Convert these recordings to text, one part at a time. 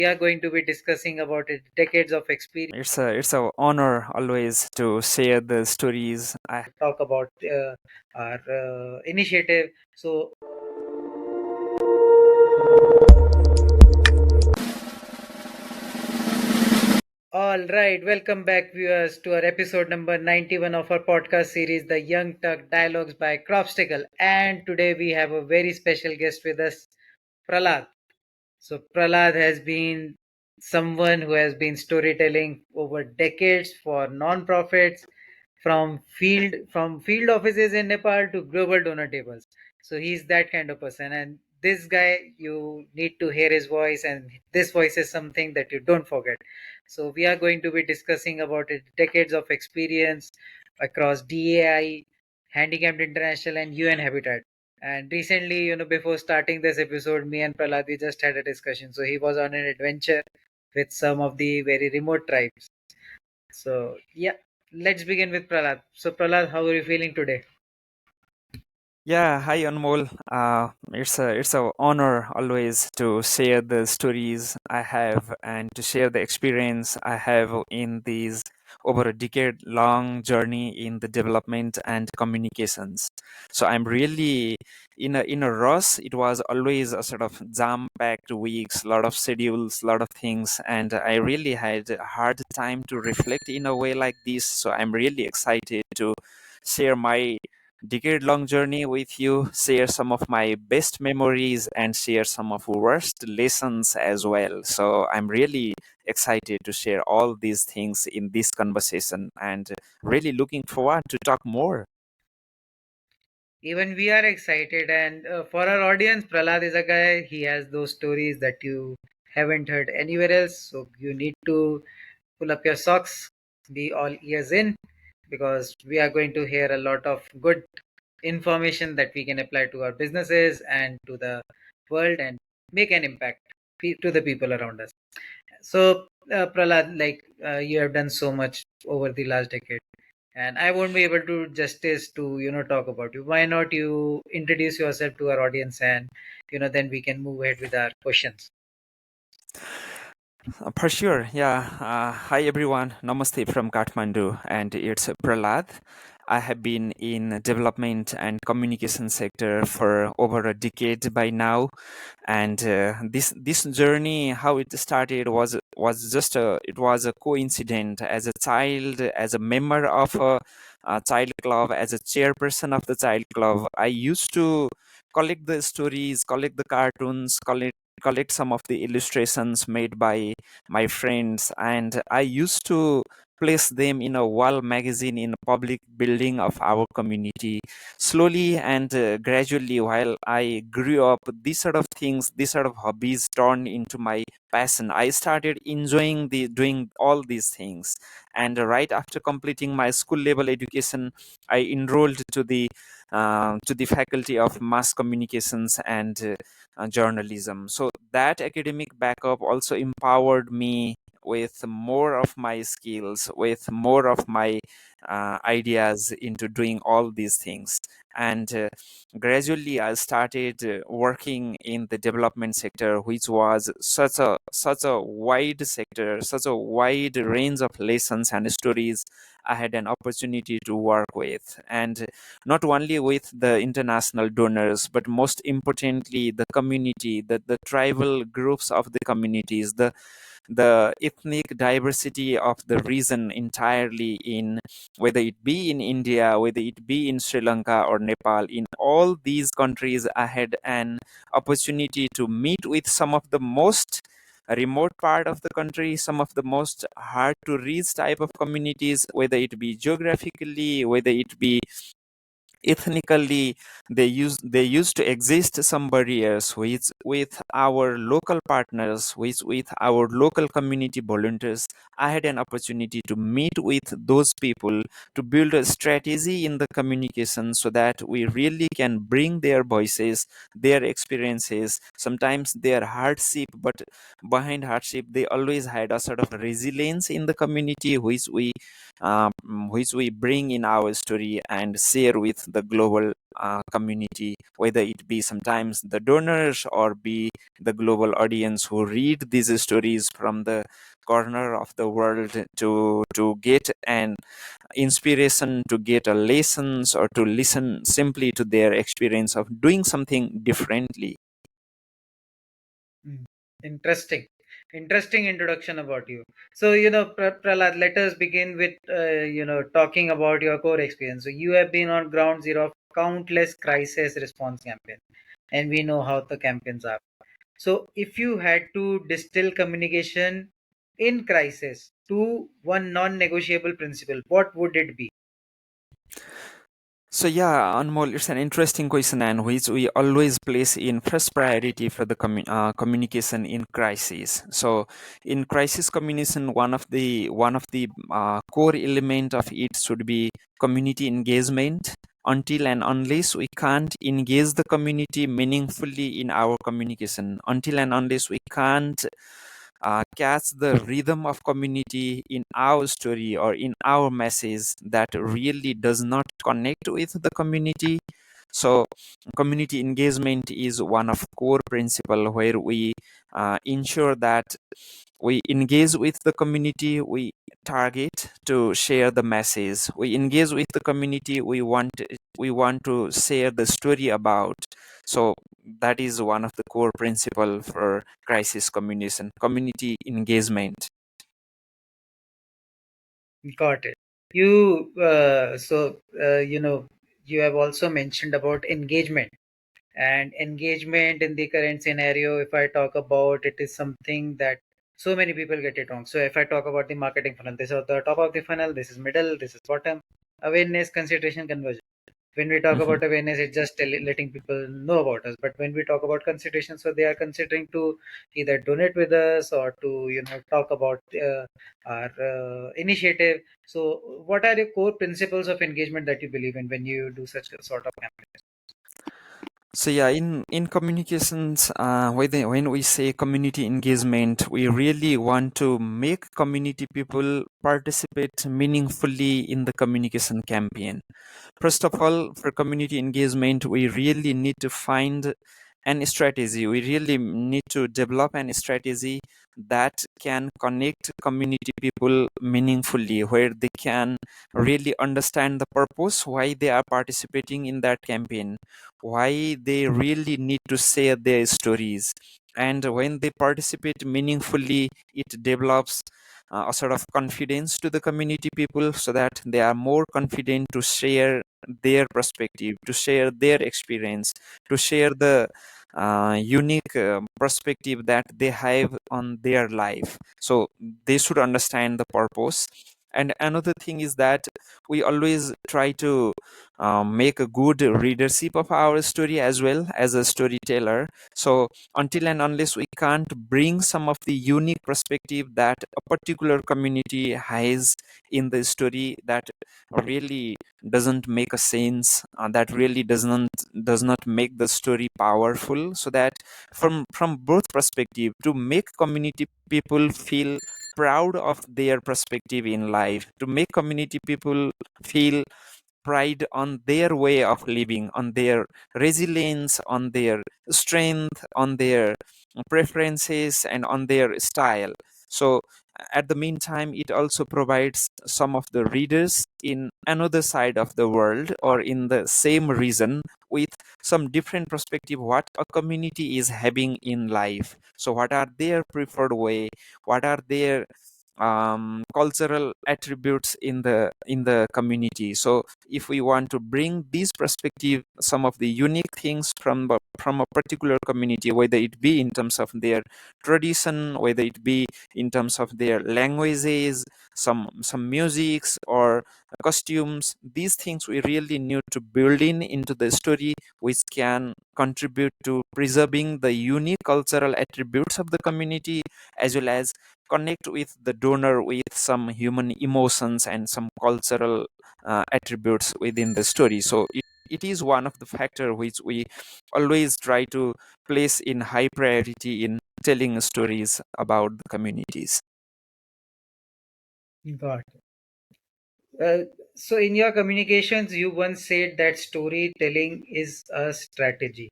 We are going to be discussing about it, decades of experience. It's a honor always to share the stories. I Talk about our initiative. So, all right, welcome back, viewers, to our episode number 91 of our podcast series, the Young Turks Dialogues by Crobstacle. And today we have a very special guest with us, Pralhad. So Pralhad has been someone who has been storytelling over decades for non-profits, from field offices in Nepal to global donor tables. So he's that kind of person, and this guy, you need to hear his voice, and this voice is something that you don't forget. So we are going to be discussing about it, decades of experience across DAI, Handicapped International, and UN Habitat. And recently, before starting this episode, me and Pralad, we just had a discussion. So he was on an adventure with some of the very remote tribes. So yeah, let's begin with Pralad. So Pralad, how are you feeling today? Yeah, hi Anmol. It's a honor always to share the stories I have and to share the experience I have in these over a decade long journey in the development and communications. So I'm really in a rush. It was always a sort of jam packed weeks, lot of schedules, lot of things, and I really had a hard time to reflect in a way like this. So I'm really excited to share my decade long journey with you, share some of my best memories, and share some of worst lessons as well. So I'm really excited to share all these things in this conversation and really looking forward to talk more. Even we are excited, and for our audience, Pralad is a guy. He has those stories that you haven't heard anywhere else. So you need to pull up your socks, be all ears in, because we are going to hear a lot of good information that we can apply to our businesses and to the world and make an impact to the people around us. So, Pralad, you have done so much over the last decade, and I won't be able to justice to talk about you. Why not you introduce yourself to our audience, and then we can move ahead with our questions. For sure, yeah. Hi everyone, Namaste from Kathmandu, and it's Pralad. I have been in development and communication sector for over a decade by now, and this journey, how it started was just a coincidence. As a child, as a member of a child club, as a chairperson of the child club, I used to collect the stories, collect the cartoons, collect some of the illustrations made by my friends, and I used to place them in a wall magazine in a public building of our community. Slowly and gradually, while I grew up, these sort of things, these sort of hobbies turned into my passion. I started enjoying the doing all these things, and right after completing my school level education, I enrolled to the faculty of mass communications and journalism. So that academic backup also empowered me with more of my skills, with more of my ideas into doing all these things. And gradually, I started working in the development sector, which was such a wide sector, such a wide range of lessons and stories I had an opportunity to work with. And not only with the international donors, but most importantly, the community, the tribal groups of the communities, the ethnic diversity of the region entirely, in whether it be in India, whether it be in Sri Lanka or Nepal. In all these countries, I had an opportunity to meet with some of the most remote part of the country, some of the most hard to reach type of communities, whether it be geographically, whether it be ethnically. They used to exist some barriers which with our local partners, which with our local community volunteers, I had an opportunity to meet with those people, to build a strategy in the communication so that we really can bring their voices, their experiences, sometimes their hardship, but behind hardship they always had a sort of resilience in the community, which we bring in our story and share with the global community, whether it be sometimes the donors or be the global audience who read these stories from the corner of the world to get an inspiration, to get a lessons, or to listen simply to their experience of doing something differently. Mm. Interesting. Interesting introduction about you. So, Prahlad, let us begin with, talking about your core experience. So, you have been on ground zero of countless crisis response campaigns, and we know how the campaigns are. So, if you had to distill communication in crisis to one non negotiable principle, what would it be? So yeah, Anmol, it's an interesting question, and which we always place in first priority for the communication in crisis. So in crisis communication, one of the core element of it should be community engagement. Until and unless we can't engage the community meaningfully in our communication, until and unless we can't catch the rhythm of community in our story or in our message that really does not connect with the community. So community engagement is one of core principle where we ensure that we engage with the community we target to share the message, we engage with the community we want to share the story about. So that is one of the core principle for crisis communication, community engagement. Got it. You have also mentioned about engagement. And engagement in the current scenario, if I talk about it, is something that so many people get it wrong. So if I talk about the marketing funnel, this is the top of the funnel, this is middle, this is bottom. Awareness, consideration, conversion. When we talk Mhm. about awareness, it's just letting people know about us. But when we talk about consideration, so they are considering to either donate with us or to talk about our initiative. So what are your core principles of engagement that you believe in when you do such a sort of campaign? So yeah, in communications, when we say community engagement, we really want to make community people participate meaningfully in the communication campaign. First of all, for community engagement, we really need to find an strategy. We really need to develop an strategy that can connect community people meaningfully, where they can really understand the purpose, why they are participating in that campaign, why they really need to share their stories. And when they participate meaningfully, it develops a sort of confidence to the community people, so that they are more confident to share their perspective, to share their experience, to share the unique perspective that they have on their life. So they should understand the purpose. And another thing is that we always try to make a good readership of our story as well as a storyteller. So until and unless we can't bring some of the unique perspective that a particular community has in the story, that really doesn't make a sense, that really does not make the story powerful. So that from both perspective, to make community people feel proud of their perspective in life, to make community people feel pride on their way of living, on their resilience, on their strength, on their preferences, and on their style. So, at the meantime, it also provides some of the readers in another side of the world or in the same region with some different perspective what a community is having in life. So, what are their preferred way? What are their cultural attributes in the community? So if we want to bring this perspective, some of the unique things from a particular community, whether it be in terms of their tradition, whether it be in terms of their languages, some musics or costumes, these things we really need to build into the story, which can contribute to preserving the unique cultural attributes of the community, as well as connect with the donor with some human emotions and some cultural attributes within the story. So it is one of the factor which we always try to place in high priority in telling stories about the communities. Got it. So in your communications, you once said that storytelling is a strategy.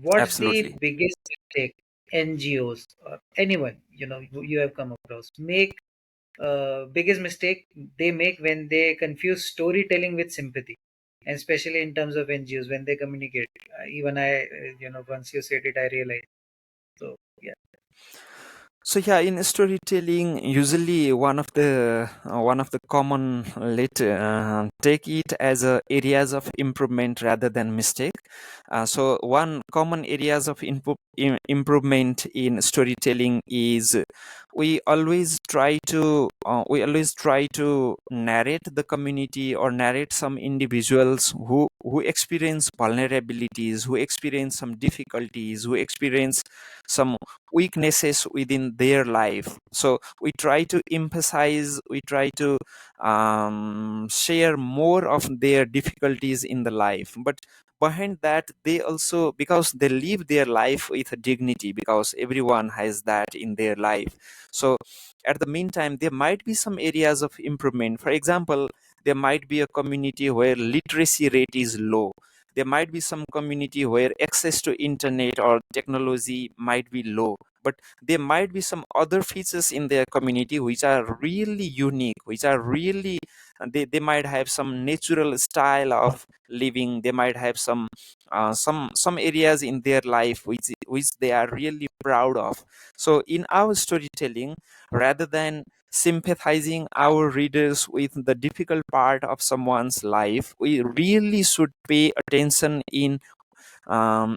What's the Absolutely. biggest mistake NGOs or anyone you have come across make biggest mistake they make when they confuse storytelling with sympathy, and especially in terms of NGOs when they communicate? Even I, once you said it, I realized. So yeah, So yeah, in storytelling, usually one of the common let take it as areas of improvement rather than mistake. So one common areas of improvement in storytelling is we always try to narrate the community or narrate some individuals who experience vulnerabilities, who experience some difficulties, who experience some weaknesses within their life. So we try to emphasize, we try to share more of their difficulties in the life. But behind that, they also, because they live their life with dignity, because everyone has that in their life. So at the meantime, there might be some areas of improvement. For example, there might be a community where literacy rate is low. There might be some community where access to internet or technology might be low, but there might be some other features in their community which are really unique, which are really, they might have some natural style of living. They might have some areas in their life which they are really proud of. So in our storytelling, rather than sympathizing our readers with the difficult part of someone's life, we really should pay attention in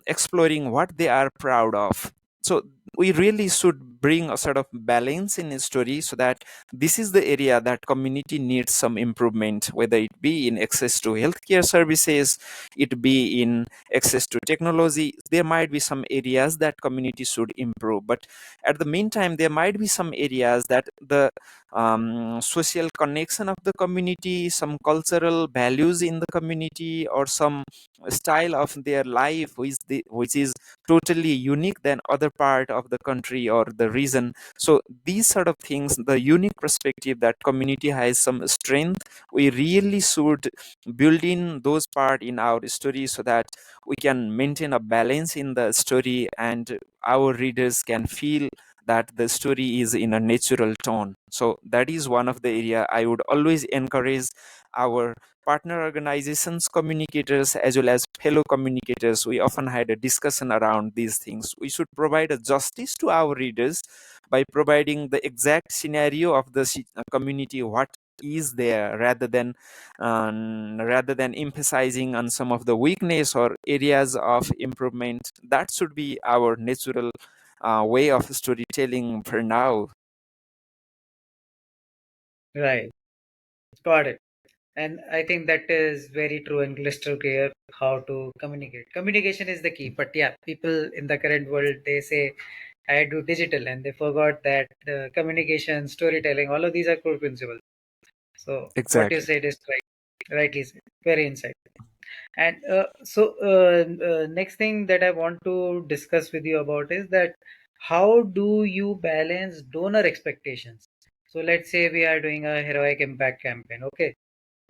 exploring what they are proud of. So we really should bring a sort of balance in a story, so that this is the area that community needs some improvement, whether it be in access to healthcare services, it be in access to technology. There might be some areas that community should improve, but at the meantime, there might be some areas that the social connection of the community, some cultural values in the community, or some style of their life which is totally unique than other part of the country or the region. So these sort of things, the unique perspective that community has some strength, we really should build in those part in our story, so that we can maintain a balance in the story and our readers can feel that the story is in a natural tone. So that is one of the area I would always encourage our partner organizations, communicators, as well as fellow communicators. We often had a discussion around these things. We should provide a justice to our readers by providing the exact scenario of the community, what is there, rather than emphasizing on some of the weakness or areas of improvement. That should be our natural way of storytelling for now. right, got it. And I think that is very true and crystal clear how to communicate. Communication is the key. But yeah, people in the current world, they say, I do digital, and they forgot that communication, storytelling, all of these are core principles. So what you Exactly. said is right, rightly said, very insightful. And next thing that I want to discuss with you about is that how do you balance donor expectations? So let's say we are doing a heroic impact campaign, okay?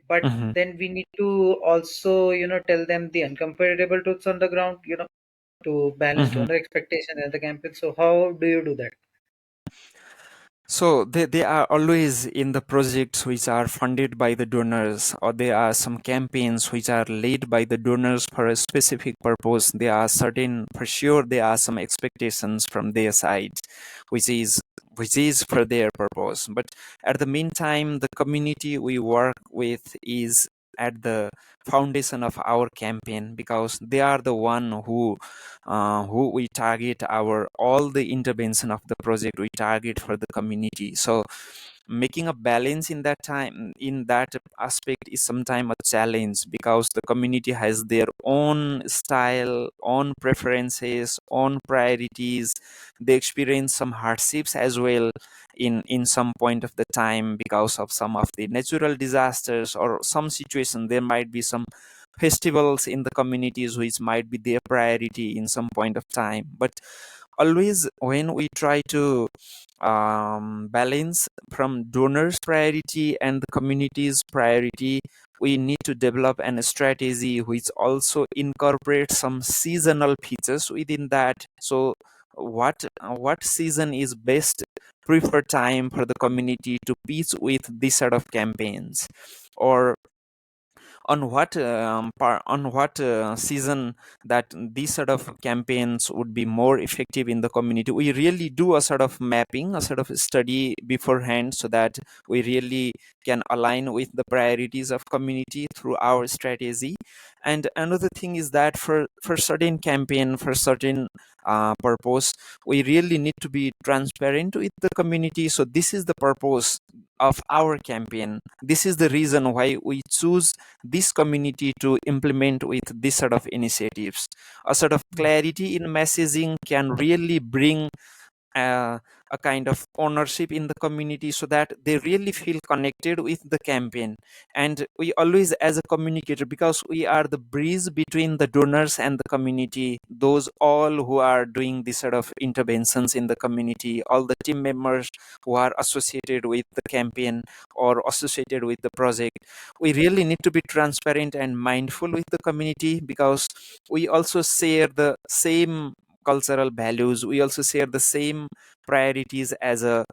But Mhm. then we need to also, tell them the uncomfortable truths on the ground, to balance Mhm. donor expectation and the campaign. So how do you do that? So they are always in the projects which are funded by the donors, or there are some campaigns which are led by the donors for a specific purpose. There are certain, for sure, there are some expectations from their side, which is for their purpose. But at the meantime, the community we work with is at the foundation of our campaign, because they are the one who we target, our all the intervention of the project we target for the community. So making a balance in that time, in that aspect, is sometimes a challenge, because the community has their own style, own preferences, own priorities. They experience some hardships as well in some point of the time, because of some of the natural disasters or some situation. There might be some festivals in the communities which might be their priority in some point of time. But always when we try to balance from donors priority and the community's priority, we need to develop a strategy which also incorporates some seasonal features within that. So what season is best preferred time for the community to pitch with this sort of campaigns, or on what season that these sort of campaigns would be more effective in the community. We really do a sort of mapping, a sort of study beforehand, so that we really can align with the priorities of community through our strategy. And another thing is that for certain campaign, for certain purpose, we really need to be transparent with the community. So this is the purpose of our campaign, this is the reason why we choose this community to implement with this sort of initiatives. A sort of clarity in messaging can really bring uh, a kind of ownership in the community, so that they really feel connected with the campaign. And we always, as a communicator, because we are the bridge between the donors and the community, those all who are doing this sort of interventions in the community, all the team members who are associated with the campaign or associated with the project, we really need to be transparent and mindful with the community, because we also share the same cultural values, we also share the same priorities as a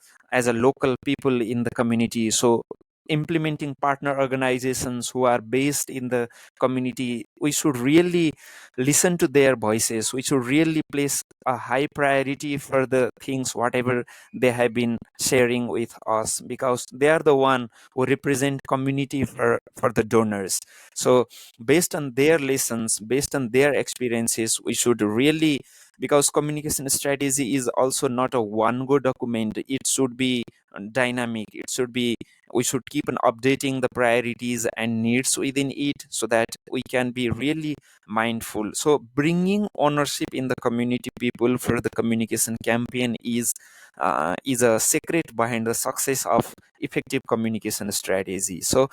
local people in the community. So implementing partner organizations who are based in the community, we should really listen to their voices, we should really place a high priority for the things whatever they have been sharing with us, because they are the one who represent community for the donors. So based on their lessons, based on their experiences, we should really, because communication strategy is also not a one go document, it should be dynamic, it should be, we should keep on updating the priorities and needs within it, so that we can be really mindful. So bringing ownership in the community people for the communication campaign is a secret behind the success of effective communication strategy. So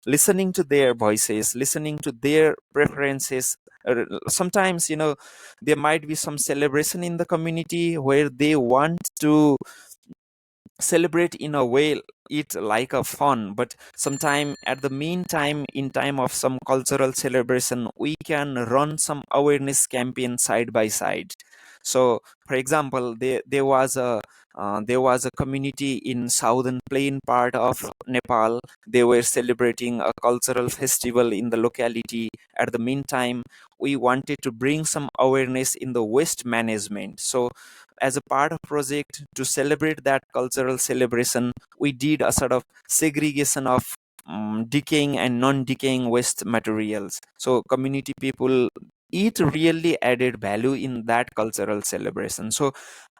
listening to their voices, listening to their preferences. Sometimes, there might be some celebration in the community where they want to celebrate in a way it like a fun, but sometime at the meantime, in time of some cultural celebration, we can run some awareness campaign side by side. So for example, there was a community in southern plain part of Nepal. They were celebrating a cultural festival in the locality. At the meantime, we wanted to bring some awareness in the waste management. So as a part of project to celebrate that cultural celebration, we did a sort of segregation of decaying and non-decaying waste materials. So community people, it really added value in that cultural celebration. So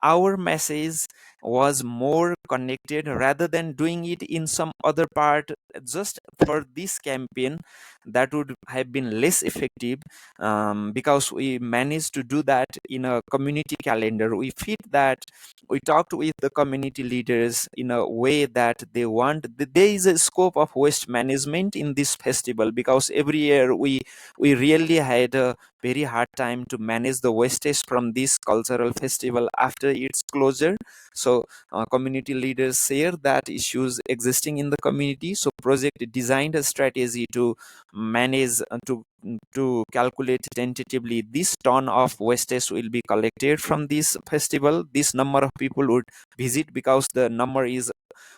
our message was more connected rather than doing it in some other part just for this campaign. That would have been less effective, because we managed to do that in a community calendar. We fit that, we talked with the community leaders in a way that they want, there is a scope of waste management in this festival, because every year we really had a very hard time to manage the wastage from this cultural festival after its closure. So community leaders share that issues existing in the community. So project designed a strategy to manage, to calculate tentatively this ton of wastage will be collected from this festival, this number of people would visit, because the number is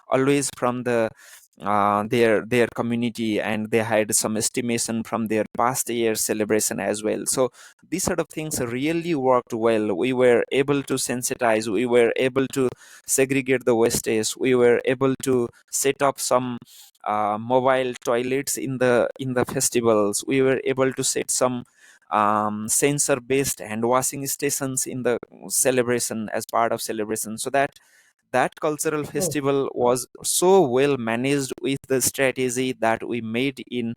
always from their community, and they had some estimation from their past year celebration as well. So these sort of things really worked well. We were able to sensitize, we were able to segregate the wastage, we were able to set up some mobile toilets in the festivals, we were able to set some sensor based hand washing stations in the celebration, as part of celebration, so that that cultural Oh, festival was so well managed with the strategy that we made in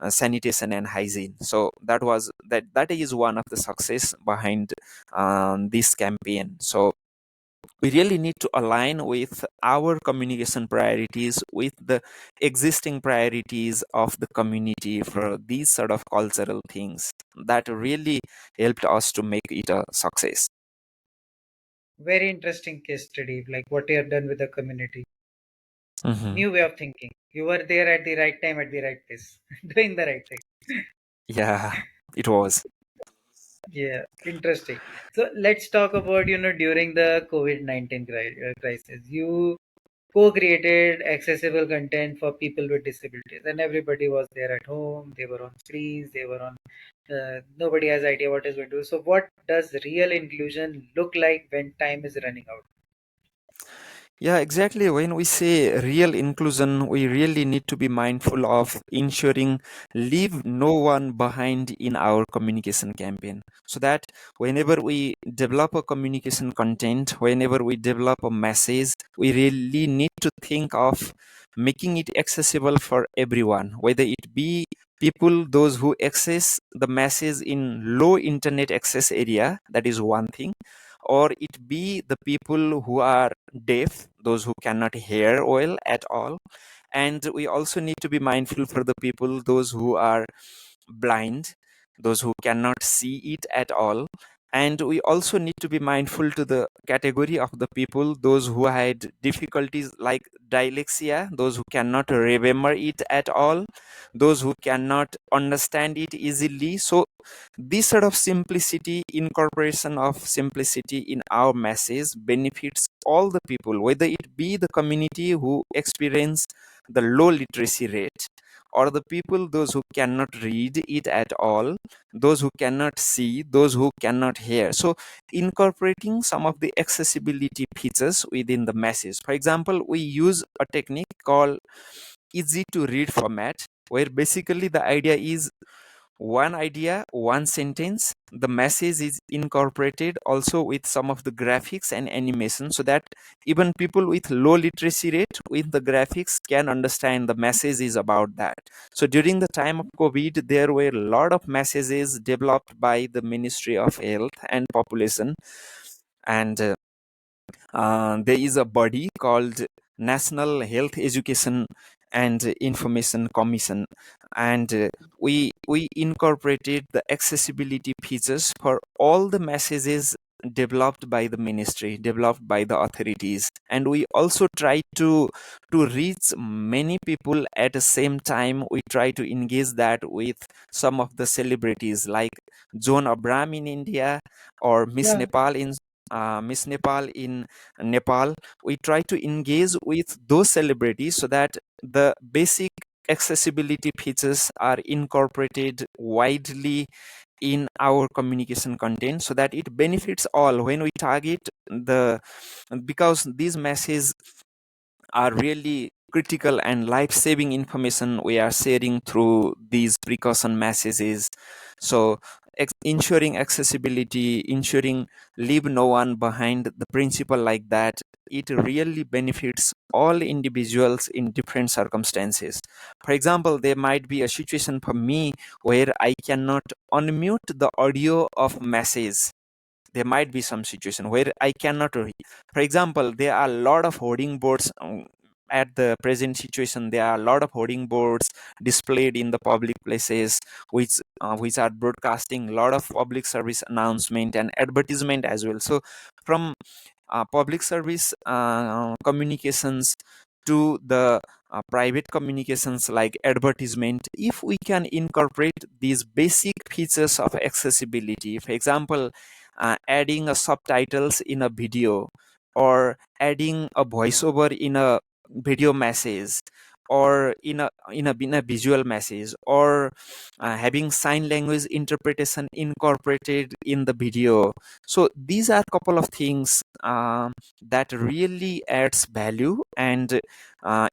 sanitation and hygiene. So that is one of the success behind this campaign. So we really need to align with our communication priorities with the existing priorities of the community for these sort of cultural things. That really helped us to make it a success. Very interesting case study, like what you have done with the community. Hmm. New way of thinking. You were there at the right time, at the right place, doing the right thing. Yeah, it was. Yeah, interesting. So let's talk about, during the COVID-19 crisis, you co-created accessible content for people with disabilities, and everybody was there at home. They were on screens. They were on. Nobody has idea what is going to do. So, what does real inclusion look like when time is running out? Yeah, exactly. When we say real inclusion, we really need to be mindful of ensuring leave no one behind in our communication campaign. So that whenever we develop a communication content, whenever we develop a message, we really need to think of making it accessible for everyone, whether it be people, those who access the message in low internet access area, that is one thing, or it be the people who are deaf, those who cannot hear well at all. And we also need to be mindful for the people, those who are blind, those who cannot see it at all. And we also need to be mindful to the category of the people, those who had difficulties like dyslexia, those who cannot remember it at all, those who cannot understand it easily. So this sort of simplicity, incorporation of simplicity in our message benefits all the people, whether it be the community who experience the low literacy rate, or the people, those who cannot read it at all, those who cannot see, those who cannot hear. So incorporating some of the accessibility features within the message. For example, we use a technique called easy to read format, where basically the idea is one idea, one sentence. The message is incorporated also with some of the graphics and animation, so that even people with low literacy rate with the graphics can understand the message is about that. So during the time of COVID, there were a lot of messages developed by the Ministry of Health and Population, and there is a body called National Health Education and Information Commission, and we incorporated the accessibility features for all the messages developed by the ministry, developed by the authorities. And we also try to reach many people at the same time. We try to engage that with some of the celebrities like John Abram in India, or Yeah, Miss Nepal in Nepal. We try to engage with those celebrities so that the basic accessibility features are incorporated widely in our communication content, so that it benefits all when we target the, because these messages are really critical and life-saving information we are sharing through these precaution messages. So ensuring accessibility, ensuring leave no one behind, the principle like that, it really benefits all individuals in different circumstances. For example, there might be a situation for me where I cannot unmute the audio of message. There might be some situation where I cannot read. For example, there are a lot of hoarding boards. At the present situation, there are a lot of hoarding boards displayed in the public places, which are broadcasting a lot of public service announcement and advertisement as well. So from public service communications to the private communications like advertisement, if we can incorporate these basic features of accessibility, for example, adding a subtitles in a video, or adding a voiceover in a video message, or in a visual message, or having sign language interpretation incorporated in the video. So these are couple of things that really adds value and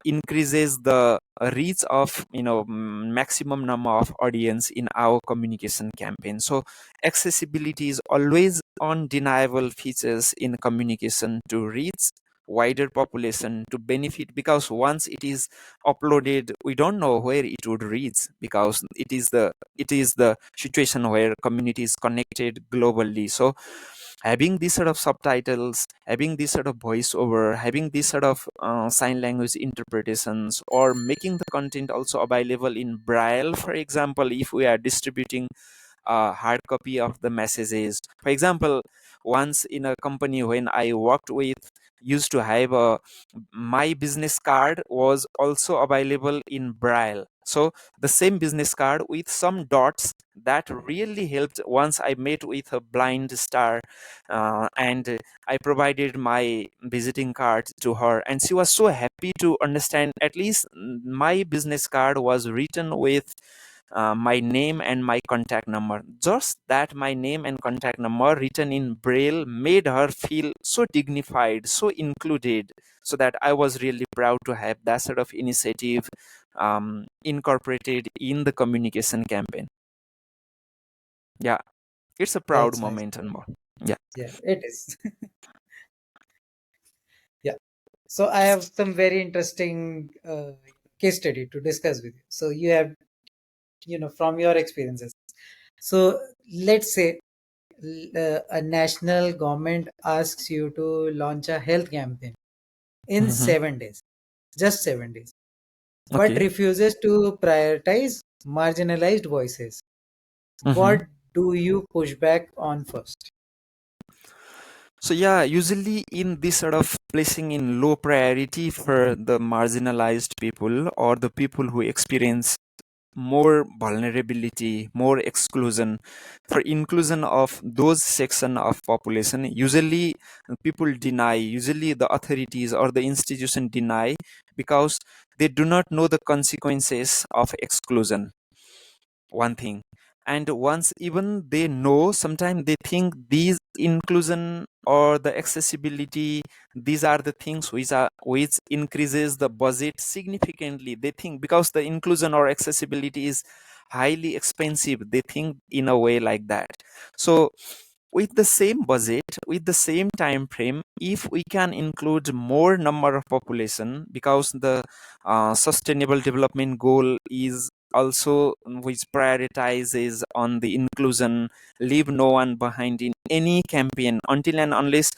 increases the reach of maximum number of audience in our communication campaign. So accessibility is always undeniable features in communication to reach wider population to benefit, because once it is uploaded, we don't know where it would reach, because it is the situation where community is connected globally. So having this sort of subtitles, having this sort of voiceover, having this sort of sign language interpretations, or making the content also available in braille, for example, if we are distributing a hard copy of the messages. For example, once in a company when I worked with used to have a my business card was also available in braille. So the same business card with some dots that really helped once I met with a blind star, and I provided my visiting card to her, and she was so happy to understand at least my business card was written with my name and my contact number. Just that my name and contact number written in braille made her feel so dignified, so included, so that I was really proud to have that sort of initiative incorporated in the communication campaign. Yeah, it's a proud That's nice. moment and more. Yeah. Yeah, it is. Yeah. So I have some very interesting case study to discuss with you. So you have, from your experiences. So let's say a national government asks you to launch a health campaign in Mhm. 7 days, just 7 days, but Okay. refuses to prioritize marginalized voices. Mhm. What do you push back on first? So yeah, usually in this sort of placing in low priority for the marginalized people or the people who experience more vulnerability, more exclusion, for inclusion of those section of population, usually people deny, usually the authorities or the institution deny because they do not know the consequences of exclusion, one thing. And once even they know, sometimes they think these inclusion or the accessibility, these are the things which increases the budget significantly. They think because the inclusion or accessibility is highly expensive, they think in a way like that. So with the same budget, with the same time frame, if we can include more number of population, because the sustainable development goal is also which prioritizes on the inclusion, leave no one behind in any campaign, until and unless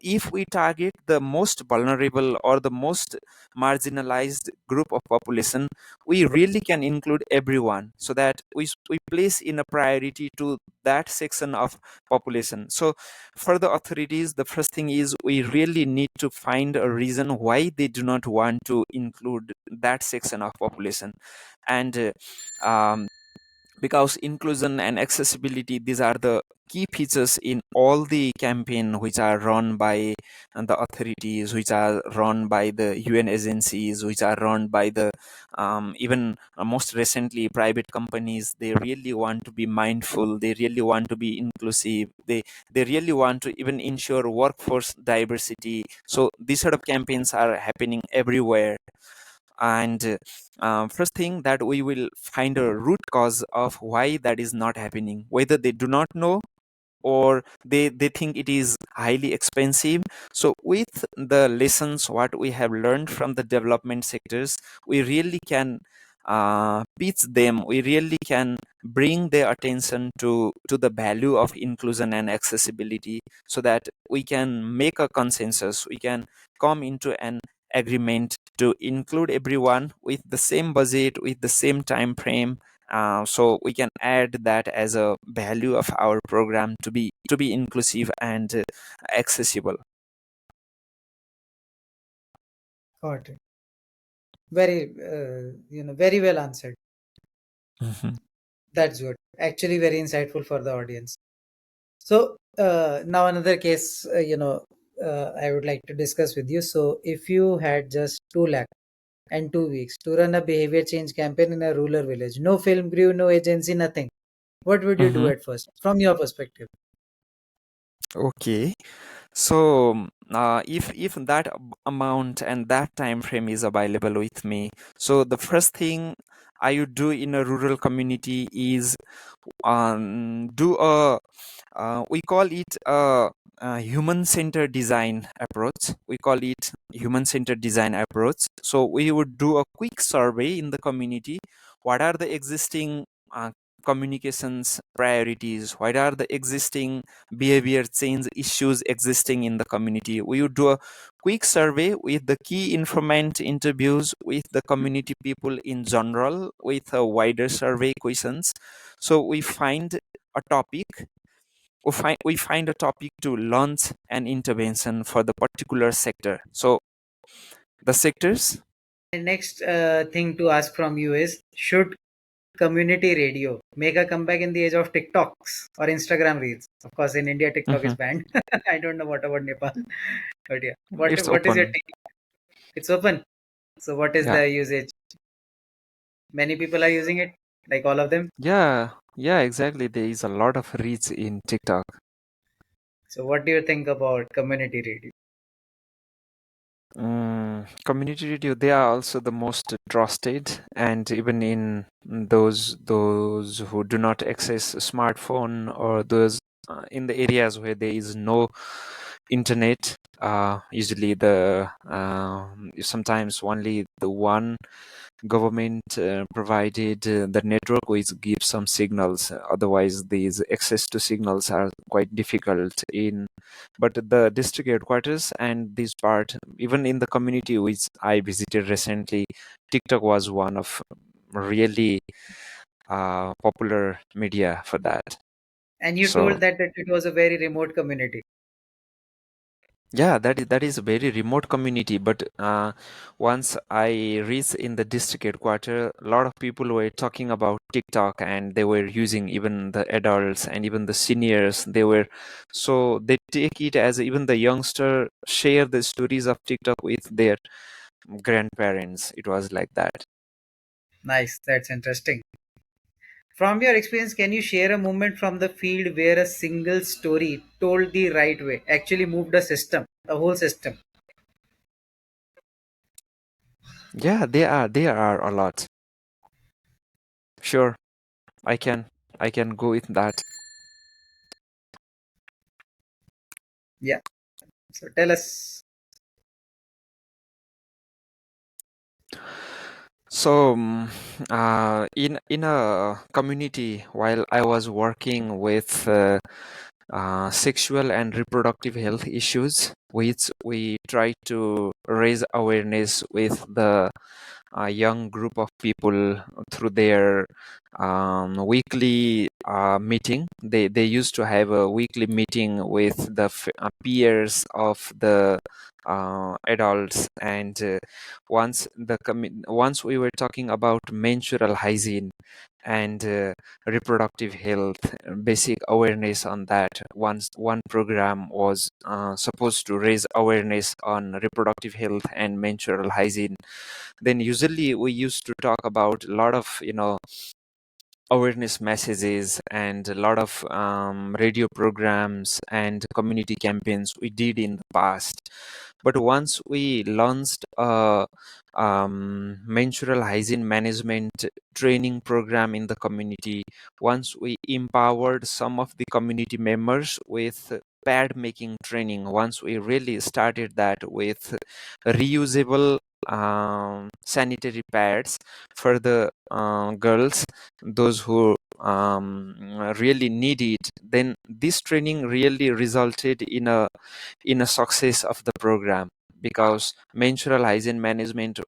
if we target the most vulnerable or the most marginalized group of population, we really can include everyone, so that we place in a priority to that section of population. So for the authorities, the first thing is we really need to find a reason why they do not want to include that section of population. And because inclusion and accessibility, these are the key features in all the campaign which are run by the authorities, which are run by the UN agencies, which are run by the even most recently private companies. They really want to be mindful, they really want to be inclusive, they really want to even ensure workforce diversity. So these sort of campaigns are happening everywhere. And first thing that we will find a root cause of why that is not happening, whether they do not know or they think it is highly expensive. So with the lessons what we have learned from the development sectors, we really can teach them, we really can bring their attention to the value of inclusion and accessibility, so that we can make a consensus, we can come into an agreement to include everyone with the same budget, with the same time frame. So we can add that as a value of our program to be inclusive and accessible. Got it. Very, very well answered. Mhm. That's good. Actually, very insightful for the audience. So now another case, I would like to discuss with you. So if you had just 2 lakh and 2 weeks to run a behavior change campaign in a rural village, no film crew, no agency, nothing, what would you do Mhm. at first, from your perspective? Okay. So if that amount and that time frame is available with me, so the first thing I would do in a rural community is do a we call it a human-centered design approach. We call it human-centered design approach. So we would do a quick survey in the community. What are the existing communications priorities? What are the existing behavior change issues existing in the community? We would do a quick survey with the key informant interviews with the community people in general, with a wider survey questions. So we find a topic we find a topic to launch an intervention for the particular sector. So the sectors. The next thing to ask from you is, should community radio make a comeback in the age of TikToks or Instagram reels? Of course, in India, TikTok is Mhm. banned. I don't know what about Nepal, but yeah. It's What is your open. take? It's open. So what is Yeah. the usage? Many people are using it, like all of them. Yeah, exactly. There is a lot of reach in TikTok. So what do you think about community radio? Community radio, they are also the most trusted, and even in those who do not access smartphone, or those in the areas where there is no internet, usually the sometimes only the one government provided the network which gives some signals. Otherwise these access to signals are quite difficult in, but the district headquarters and this part, even in the community which I visited recently, TikTok was one of really popular media for that. And you So told that it was a very remote community. yeah, that is a very remote community. But once I reached in the district headquarters, a lot of people were talking about TikTok, and they were using, even the adults and even the seniors. They were, so they take it as even the youngster share the stories of TikTok with their grandparents. It was like that. Nice, that's interesting. From your experience, can you share a moment from the field where a single story told the right way actually moved a system, a whole system? Yeah, there are a lot. Sure, I can I can go with that. Yeah. So tell us. So, in a community, while I was working with sexual and reproductive health issues, which we try to raise awareness with the young group of people through their weekly meeting. They used to have a weekly meeting with the peers of the adults, and once we were talking about menstrual hygiene and reproductive health, basic awareness on that. Once one program was supposed to raise awareness on reproductive health and menstrual hygiene, then usually we used to talk about a lot of awareness messages and a lot of radio programs and community campaigns we did in the past. But once we launched a menstrual hygiene management training program in the community, once we empowered some of the community members with pad making training, once we really started that with reusable sanitary pads for the girls, those who really need it, then this training really resulted in a success of the program. Because menstrual hygiene management,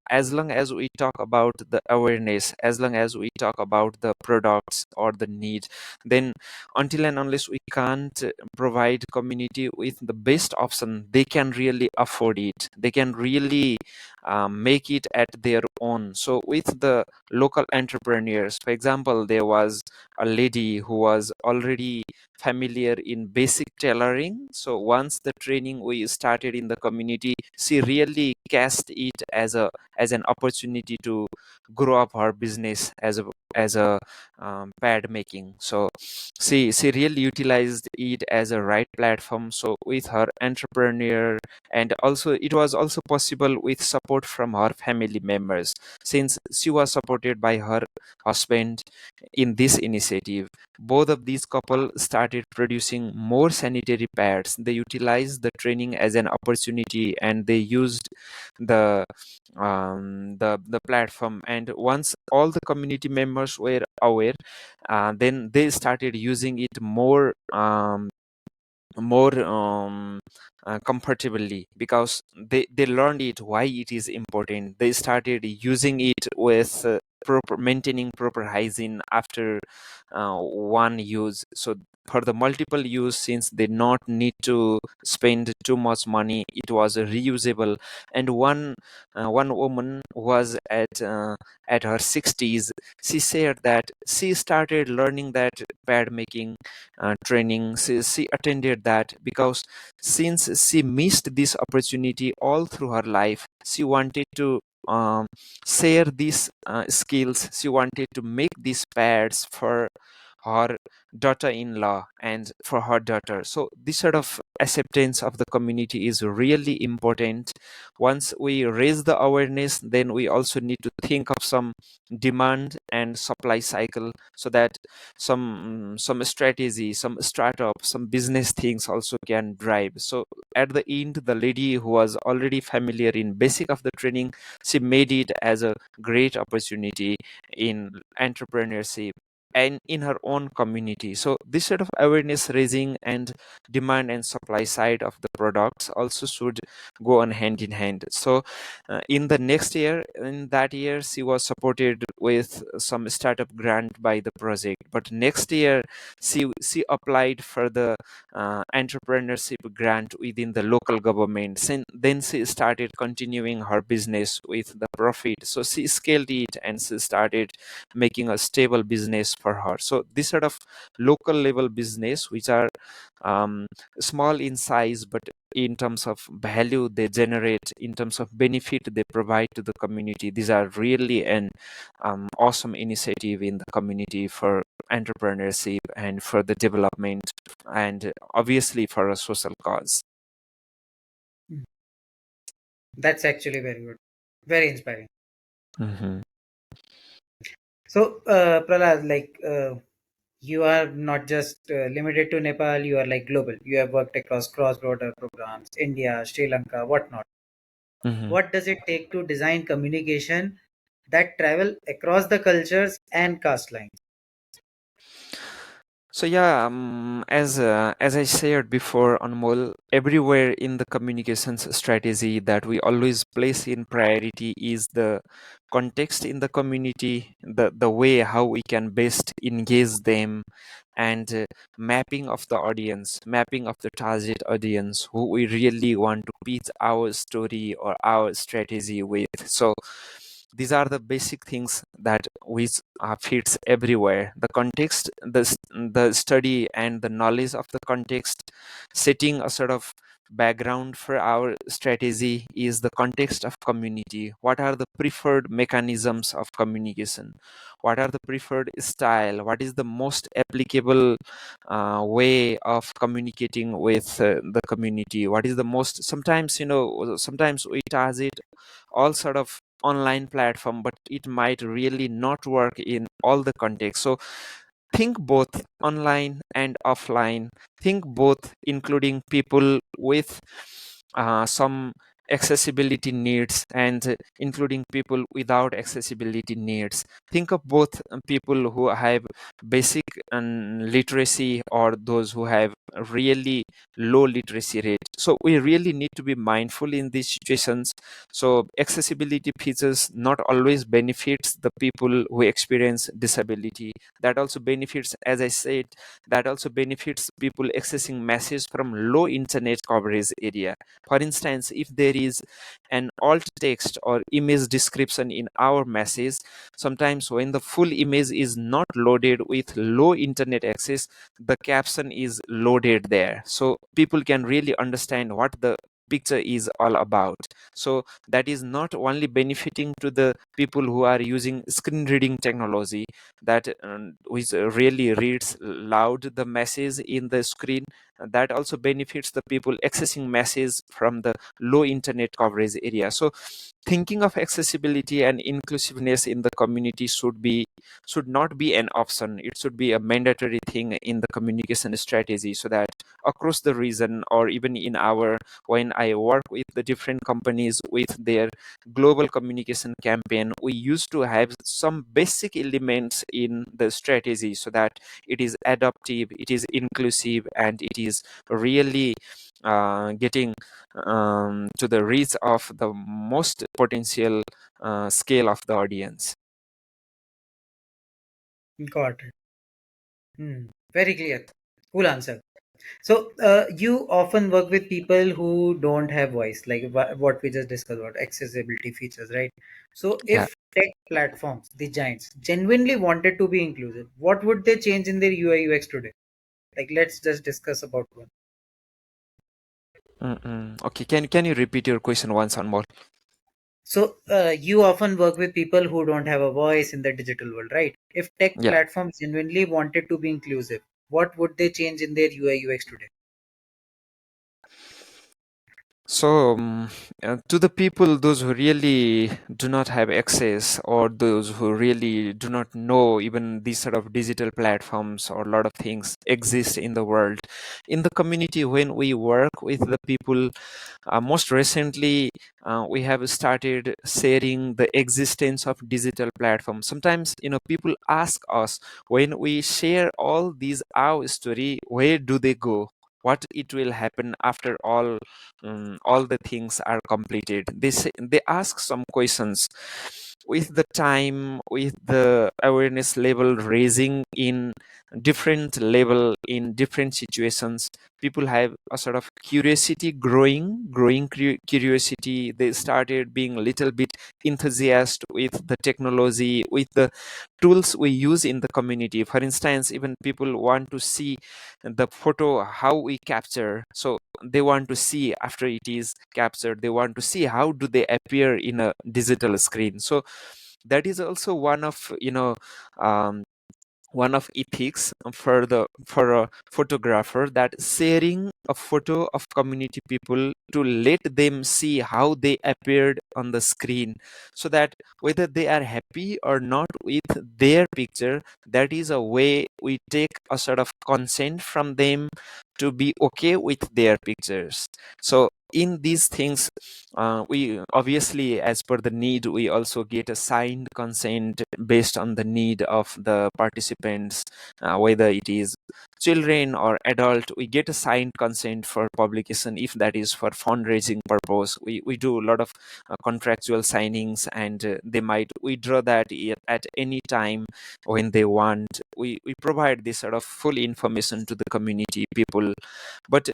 as long as we talk about the awareness, as long as we talk about the products or the need, then until and unless we can't provide community with the best option, they can really afford it, they can really make it at their own. So with the local entrepreneurs, for example, there was a lady who was already familiar in basic tailoring. So once the training we started in the community, she really cast it as an opportunity to grow up her business as a pad making. So she really utilized it as a right platform. So with her entrepreneur, and also it was also possible with support from her family members, since she was supported by her husband in this initiative. Both of these couple started producing more sanitary pads. They utilized the training as an opportunity, and they used the the platform. And once all the community members were aware, then they started using it more comfortably, because they learned it why it is important. They started using it with maintaining proper hygiene after one use. So for the multiple use, since they not need to spend too much money, it was reusable. And one woman was at her 60s. She said that she started learning that pad making training. She attended that because since she missed this opportunity all through her life, she wanted to um, share these skills. She wanted to make these pads for her daughter-in-law and for her daughter. So this sort of acceptance of the community is really important. Once we raise the awareness, then we also need to think of some demand and supply cycle, so that some strategy, some startup, some business things also can drive. So at the end, the lady who was already familiar in basic of the training, she made it as a great opportunity in entrepreneurship and in her own community. So this sort of awareness raising and demand and supply side of the products also should go on hand in hand. So in the next year, in that year, she was supported with some startup grant by the project. But next year, she applied for the entrepreneurship grant within the local government. Then she started continuing her business with the profit. So she scaled it and she started making a stable business for her. So this sort of local level business, which are um, small in size, but in terms of value they generate, in terms of benefit they provide to the community, these are really an awesome initiative in the community for entrepreneurship and for the development, and obviously for a social cause. Mm. That's actually very good, very inspiring. Mhm. So, Pralhad, you are not just limited to Nepal, you are like global. You have worked across cross-border programs, India, Sri Lanka, whatnot. Mhm. What does it take to design communication that travel across the cultures and caste lines? So yeah, as I shared before, Anmol, everywhere in the communications strategy that we always place in priority is the context in the community, the way how we can best engage them, and mapping of the audience, mapping of the target audience who we really want to pitch our story or our strategy with. So these are the basic things that which fits everywhere. The context, the study and the knowledge of the context, setting a sort of background for our strategy is the context of community. What are the preferred mechanisms of communication? What are the preferred style? What is the most applicable way of communicating with the community? What is the most, sometimes, sometimes we target all sort of online platform, but it might really not work in all the context. So think both online and offline. Think both, including people with some accessibility needs and including people without accessibility needs. Think of both people who have basic literacy or those who have really low literacy rate. So we really need to be mindful in these situations. So accessibility features not always benefits the people who experience disability. That also benefits, as I said, that also benefits people accessing messages from low internet coverage area. For instance, if there is an alt text or image description in our message, sometimes when the full image is not loaded with low internet access, the caption is loaded there. So people can really understand what the picture is all about. So that is not only benefiting to the people who are using screen reading technology, that which really reads loud the message in the screen, that also benefits the people accessing message from the low internet coverage area. So thinking of accessibility and inclusiveness in the community should not be an option. It should be a mandatory thing in the communication strategy, so that across the region, or even in our, when I work with the different companies with their global communication campaign, we used to have some basic elements in the strategy, so that it is adaptive, it is inclusive, and it is really getting to the reach of the most potential scale of the audience. Got it. Very clear. Cool answer. So, you often work with people who don't have voice, like what we just discussed about accessibility features, right? So, Yeah. if tech platforms, the giants, genuinely wanted to be inclusive, what would they change in their UI UX today? Like, let's just discuss about one. Okay, can you repeat your question once on more? So, you often work with people who don't have a voice in the digital world, right? If tech Yeah. platforms genuinely wanted to be inclusive, what would they change in their UI UX today? So, to the people, those who really do not have access, or those who really do not know even these sort of digital platforms or a lot of things exist in the world, in the community, when we work with the people, most recently, we have started sharing the existence of digital platforms. Sometimes, people ask us, when we share all these our story, where do they go? What it will happen after all the things are completed? They ask some questions. With the time, with the awareness level raising in different level in different situations, people have a sort of curiosity growing curiosity. They started being a little bit enthusiastic with the technology, with the tools we use in the community. For instance, even people want to see the photo, how we capture. So they want to see after it is captured, they want to see how do they appear in a digital screen. So that is also um, one of ethics for a photographer, that sharing a photo of community people to let them see how they appeared on the screen, so that whether they are happy or not with their picture, that is a way we take a sort of consent from them to be okay with their pictures. So in these things, we obviously, as per the need, we also get a signed consent based on the need of the participants, whether it is children or adult. We get a signed consent for publication. If that is for fundraising purpose, we do a lot of contractual signings, and they might withdraw that at any time when they want. We provide this sort of full information to the community people. But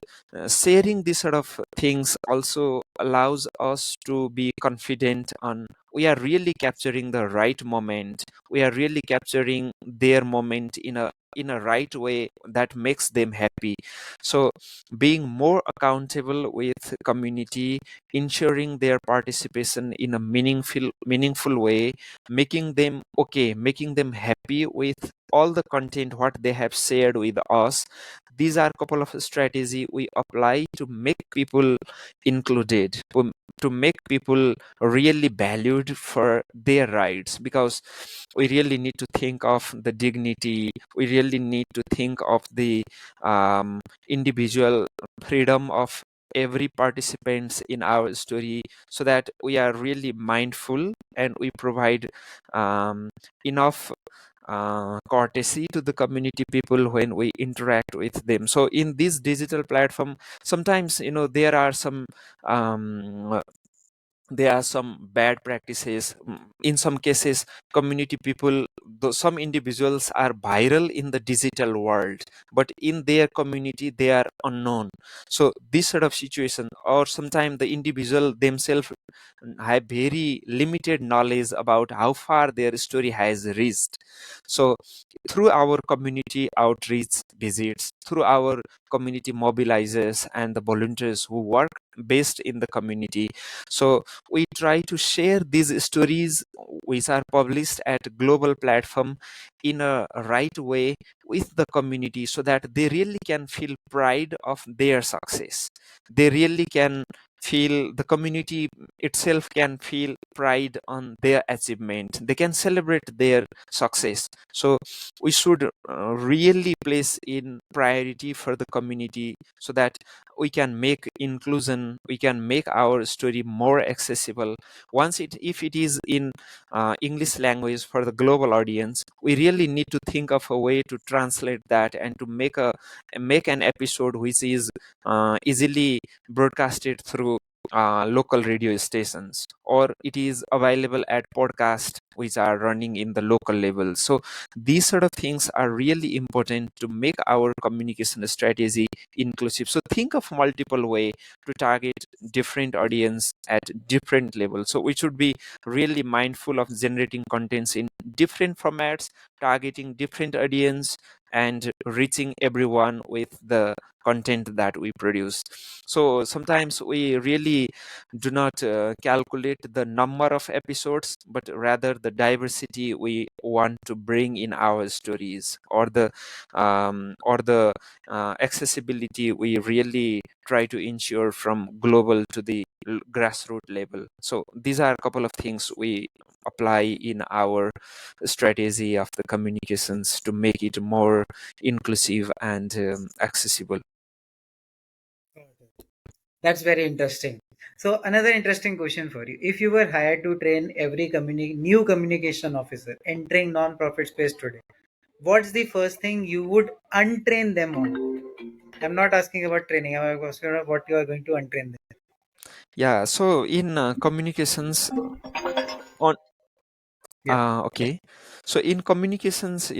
sharing this sort of things also allows us to be confident on, we are really capturing the right moment, we are really capturing their moment in a right way that makes them happy. So being more accountable with community, ensuring their participation in a meaningful way, making them okay, making them happy with all the content what they have shared with us. These are a couple of strategy we apply to make people included, to make people really valued for their rights, because we really need to think of the dignity, we really need to think of the individual freedom of every participants in our story, so that we are really mindful and we provide enough courtesy to the community people when we interact with them. So in this digital platform, sometimes um, there are some bad practices. In some cases, community people, though some individuals are viral in the digital world, but in their community they are unknown. So this sort of situation, or sometimes the individual themselves have very limited knowledge about how far their story has reached. So through our community outreach visits, through our community mobilizers and the volunteers who work based in the community, so we try to share these stories which are published at global platform in a right way with the community, so that they really can feel pride of their success. They really can feel, the community itself can feel pride on their achievement, they can celebrate their success. So we should really place in priority for the community, so that we can make inclusion, we can make our story more accessible. Once it, if it is in English language for the global audience, we really need to think of a way to translate that and to make an episode which is easily broadcasted through local radio stations, or it is available at podcast which are running in the local level. So these sort of things are really important to make our communication strategy inclusive. So think of multiple way to target different audience at different levels. So we should be really mindful of generating contents in different formats, targeting different audience, and reaching everyone with the content that we produce. So sometimes we really do not calculate the number of episodes, but rather the diversity we want to bring in our stories, or the accessibility we really try to ensure from global to the grassroots level. So these are a couple of things we apply in our strategy of the communications to make it more inclusive and accessible. That's very interesting. So another interesting question for you. If you were hired to train every new communication officer entering non-profit space today, what's the first thing you would untrain them on? I'm not asking about training. I'm asking about what you are going to untrain them. Yeah, so in communications on Yeah. okay. So in communications,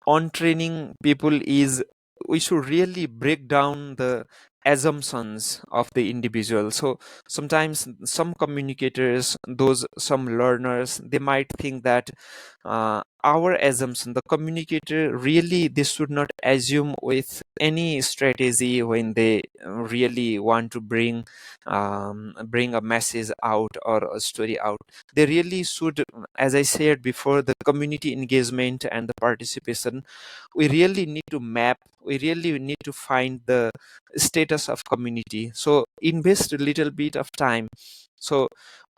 on training people is we should really break down the assumptions of the individual. So sometimes some communicators, those some learners, they might think that our assumption, the communicator really they should not assume with any strategy when they really want to bring a message out or a story out. They really should, as I said before, the community engagement and the participation, we really need to map, we really need to find the status of community. So invest a little bit of time. So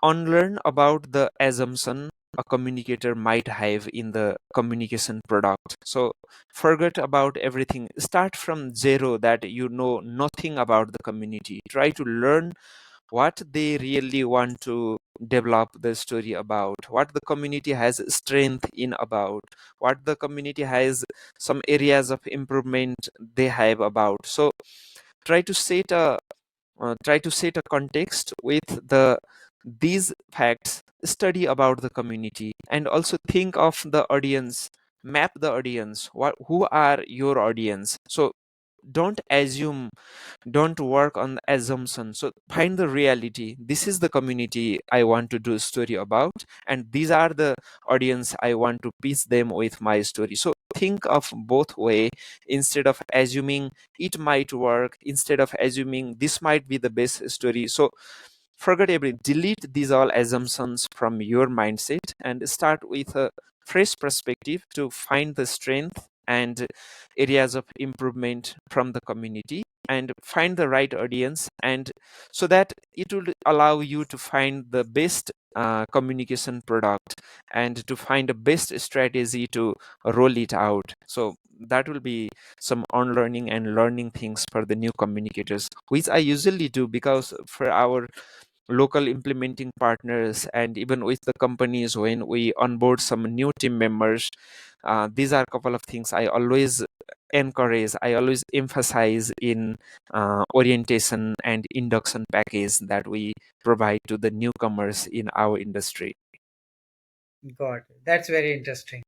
unlearn about the assumption a communicator might have in the communication product. So forget about everything, start from zero, that you know nothing about the community. Try to learn what they really want to develop the story about, what the community has strength in about, what the community has some areas of improvement they have about. So try to set a context with these facts, study about the community, and also think of the audience, map the audience, who are your audience. So don't assume, don't work on the assumption. So find the reality, this is the community I want to do a story about, and these are the audience I want to piece them with my story. So think of both way, instead of assuming it might work, instead of assuming this might be the best story. So forget every, delete these all assumptions from your mindset and start with a fresh perspective to find the strength and areas of improvement from the community, and find the right audience, and so that it will allow you to find the best communication product and to find the best strategy to roll it out. So that will be some unlearning and learning things for the new communicators, which I usually do, because for our local implementing partners and even with the companies, when we onboard some new team members, these are a couple of things I always encourage, I always emphasize in orientation and induction package that we provide to the newcomers in our industry. Got it. That's very interesting.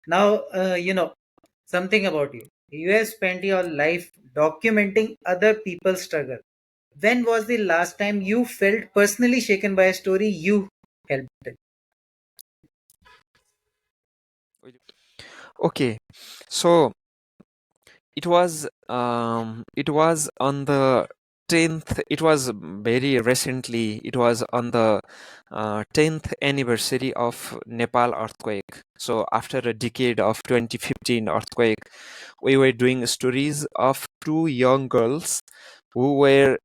Now, something about you. You have spent your life documenting other people's struggle. When was the last time you felt personally shaken by a story you helped tell? Okay, so it was on the 10th, it was very recently, it was on the 10th anniversary of Nepal earthquake. So after a decade of 2015 earthquake, we were doing stories of two young girls who were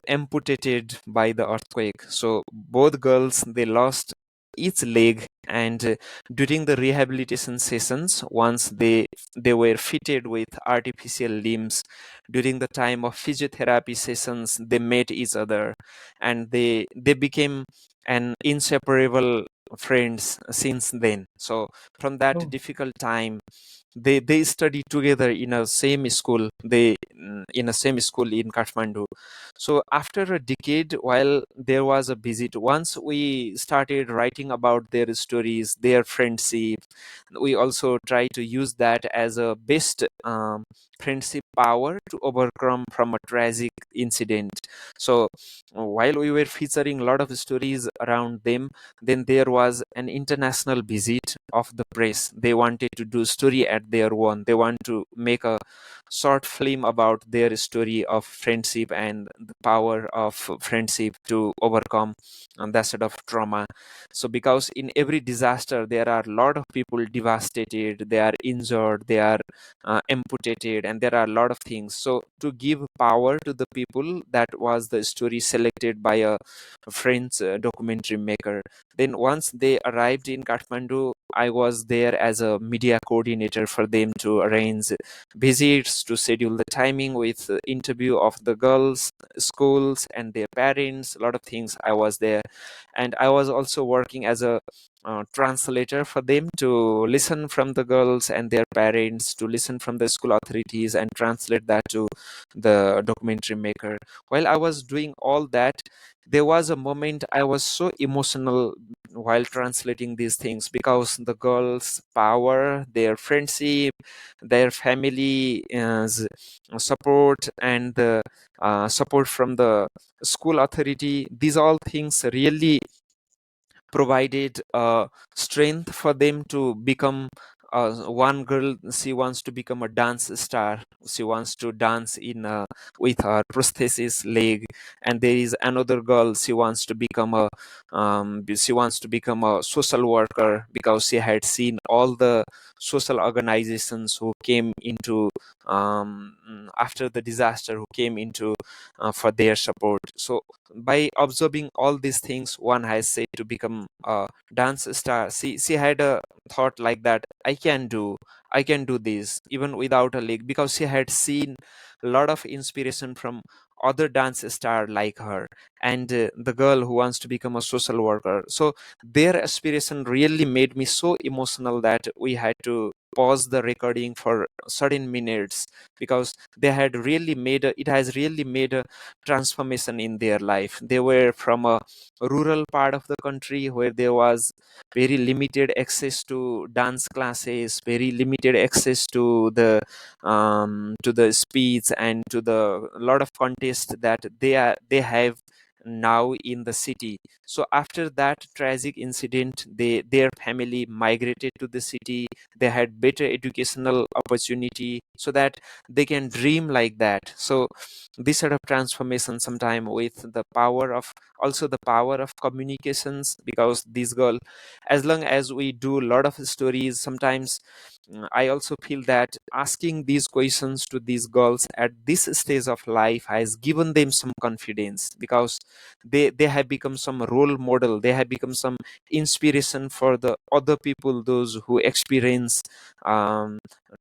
amputated by the earthquake. So both girls, they lost each leg, and during the rehabilitation sessions, once they were fitted with artificial limbs, during the time of physiotherapy sessions, they met each other, and they became an inseparable friends since then. So from that Oh, difficult time, they study together in a same school, they in a same school in Kathmandu. So after a decade, while there was a visit, once we started writing about their stories, their friendship, we also try to use that as a best friendship power to overcome from a tragic incident. So while we were featuring a lot of stories around them, then there was an international visit of the press. They wanted to do story at their own. They want to make a short film about their story of friendship and the power of friendship to overcome that sort of trauma. So because in every disaster there are a lot of people devastated, they are injured, they are amputated, and there are a lot of things. So to give power to the people, that was the story selected by a French documentary maker. Then once they arrived in Kathmandu, I was there as a media coordinator for them to arrange visits, to schedule the timing with interview of the girls, schools, and their parents. A lot of things I was there, and I was also working as a translator for them, to listen from the girls and their parents, to listen from the school authorities and translate that to the documentary maker. While I was doing all that, there was a moment I was so emotional while translating these things, because the girls' power, their friendship, their family support, and the support from the school authority, these all things really provided strength for them to become. One girl, she wants to become a dance star. She wants to dance in with her prosthesis leg, and there is another girl. She wants to become a social worker, because she had seen all the social organizations who came into after the disaster, who came into for their support. So by observing all these things, one has said to become a dance star. She had a thought like that, I can do this even without a leg, because she had seen a lot of inspiration from other dance star like her, and the girl who wants to become a social worker. So their aspiration really made me so emotional that we had to pause the recording for certain minutes, because it has really made a transformation in their life. They were from a rural part of the country where there was very limited access to dance classes, very limited access to the speech and to the lot of contest that they have now in the city. So after that tragic incident, their family migrated to the city. They had better educational opportunity so that they can dream like that. So this sort of transformation sometime with the power of, also the power of communications, because this girl, as long as we do a lot of stories, sometimes I also feel that asking these questions to these girls at this stage of life has given them some confidence, because they have become some role model, they have become some inspiration for the other people, those who experience um,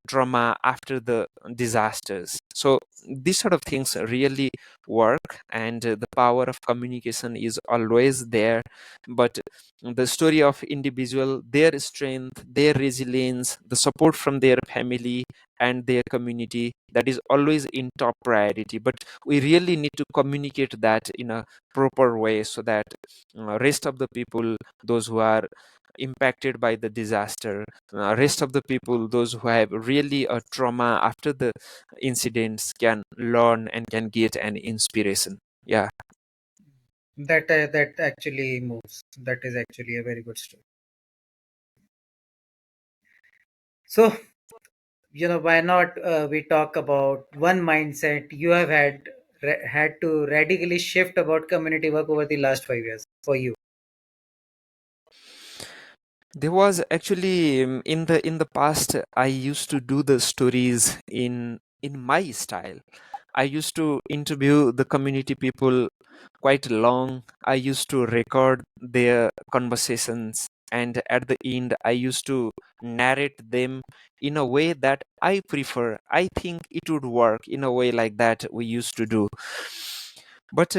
trauma after the disasters. So these sort of things really work, and the power of communication is always there. But the story of individual, their strength, their resilience, the support from their family and their community, that is always in top priority. But we really need to communicate that in a proper way, so that rest of the people, those who are impacted by the disaster, rest of the people, those who have really a trauma after the incidents, can learn and can get an inspiration. Yeah. That actually moves. That is actually a very good story. So, why not we talk about one mindset you have had to radically shift about community work over the last 5 years for you. There was actually in the past, I used to do the stories in my style. I used to interview the community people quite long. I used to record their conversations, and at the end I used to narrate them in a way that I prefer. I think it would work in a way like that we used to do. But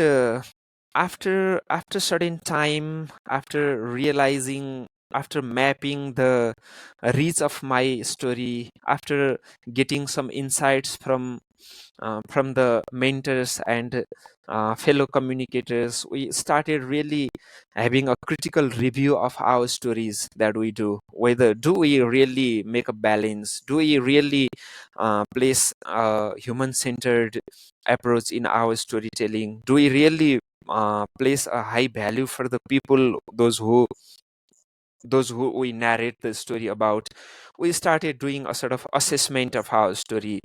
after certain time, after realizing after mapping the reach of my story, after getting some insights from the mentors and fellow communicators, we started really having a critical review of our stories that we do. Whether do we really make a balance? Do we really place a human-centered approach in our storytelling? Do we really place a high value for the people, those who we narrate the story about? We started doing a sort of assessment of our story.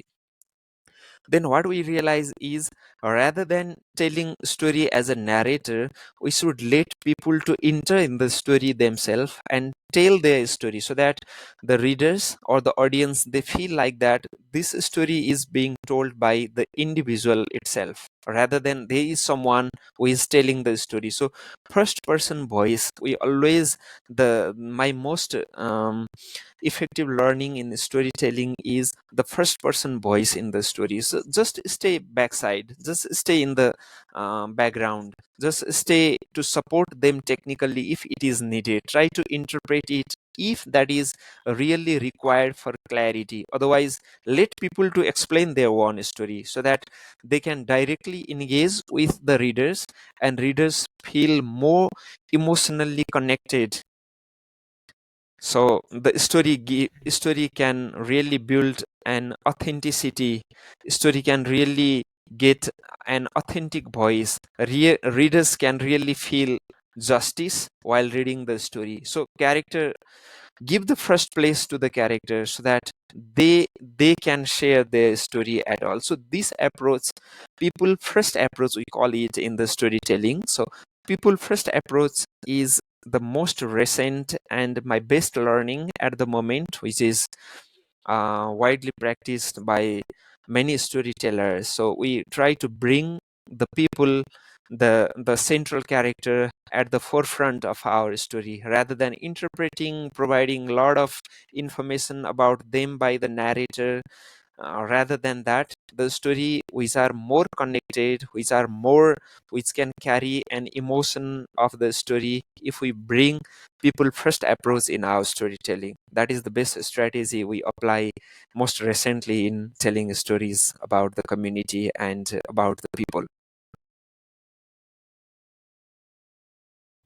Then what we realize is, rather than telling story as a narrator, we should let people to enter in the story themselves and tell their story, so that the readers or the audience, they feel like that this story is being told by the individual itself, rather than there is someone who is telling the story. So first person voice, we always, the my most effective learning in storytelling is the first person voice in the story. So just stay backside, just stay in the background, just stay to support them technically if it is needed, try to interpret it if that is really required for clarity. Otherwise, let people to explain their own story, so that they can directly engage with the readers, and readers feel more emotionally connected. So the story can really build an authenticity. Story can really get an authentic voice. Readers can really feel justice while reading the story. So character, give the first place to the character, so that they can share their story at all. So this approach, people first approach, we call it in the storytelling. So people first approach is the most recent and my best learning at the moment, which is widely practiced by many storytellers. So we try to bring the people, the central character at the forefront of our story, rather than interpreting, providing a lot of information about them by the narrator. Rather than that, the story which are more connected, which can carry an emotion of the story, if we bring people first approach in our storytelling, that is the best strategy we apply most recently in telling stories about the community and about the people.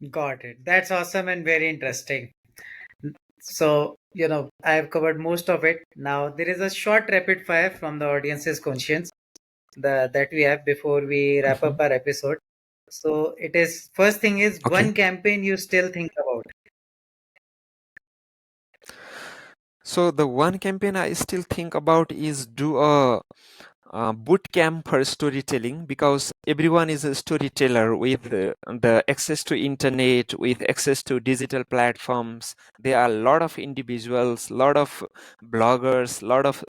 Got it. That's awesome and very interesting. So, I've covered most of it. Now, there is a short rapid fire from the audience's conscience that we have before we wrap Mhm. up our episode. So, it is first thing is Okay. one campaign you still think about. So the one campaign I still think about is do a boot camp for storytelling, because everyone is a storyteller with the access to internet, with access to digital platforms. There are a lot of individuals, lot of bloggers, lot of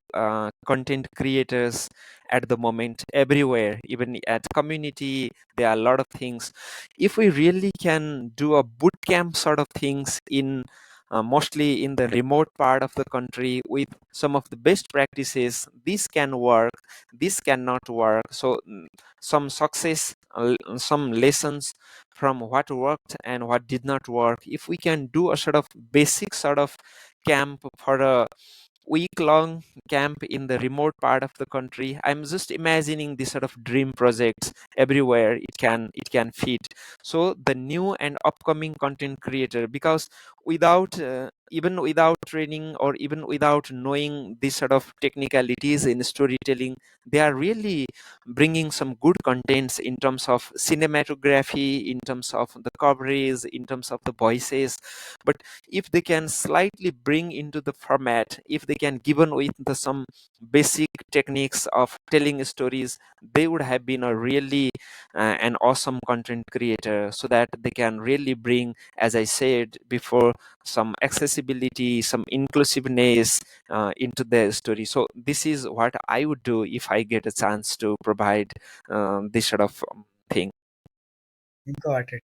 content creators at the moment everywhere. Even at community, there are a lot of things. If we really can do a boot camp sort of things in mostly in the remote part of the country, with some of the best practices, this can work, this cannot work. So some success, some lessons from what worked and what did not work, if we can do a sort of basic sort of camp for a week-long camp in the remote part of the country, I'm just imagining this sort of dream projects everywhere it can fit. So the new and upcoming content creator, because without even without training or even without knowing these sort of technicalities in storytelling, they are really bringing some good contents in terms of cinematography, in terms of the coverage, in terms of the voices. But if they can slightly bring into the format, if they can given with some basic techniques of telling stories, they would have been a really an awesome content creator, so that they can really bring, as I said before, some accessibility, some inclusiveness into their story. So this is what I would do if I get a chance to provide this sort of thing. Got it.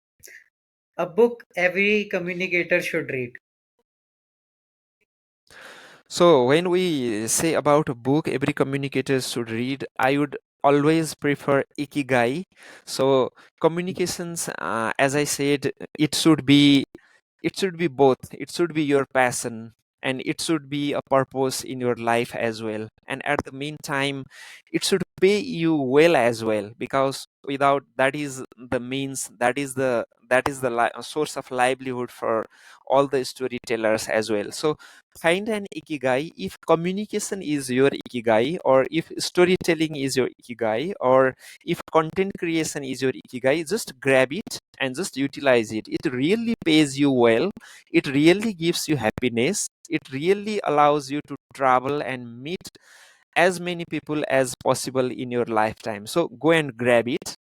A book every communicator should read. So when we say about a book every communicator should read, I would always prefer Ikigai. So communications, as I said, it should be it should be both. It should be your passion, and it should be a purpose in your life as well. And at the meantime, it should pay you well as well, because without that is the means, that is the source of livelihood for all the storytellers as well. So find an ikigai. If communication is your ikigai, or if storytelling is your ikigai, or if content creation is your ikigai, just grab it and just utilize it. It really pays you well. It really gives you happiness. It really allows you to travel and meet as many people as possible in your lifetime. So go and grab it.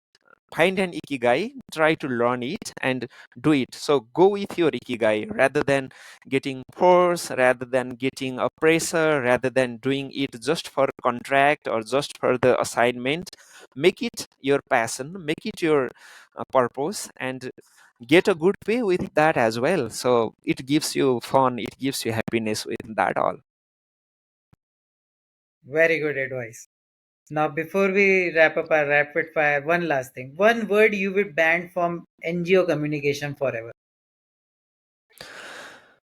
Find an ikigai, try to learn it and do it. So go with your ikigai rather than getting force, rather than getting a pressure, rather than doing it just for contract or just for the assignment. Make it your passion, make it your purpose, and get a good pay with that as well. So it gives you fun, it gives you happiness with that all. Very good advice. Now, before we wrap up our rapid fire, one last thing. One word you would ban from NGO communication forever.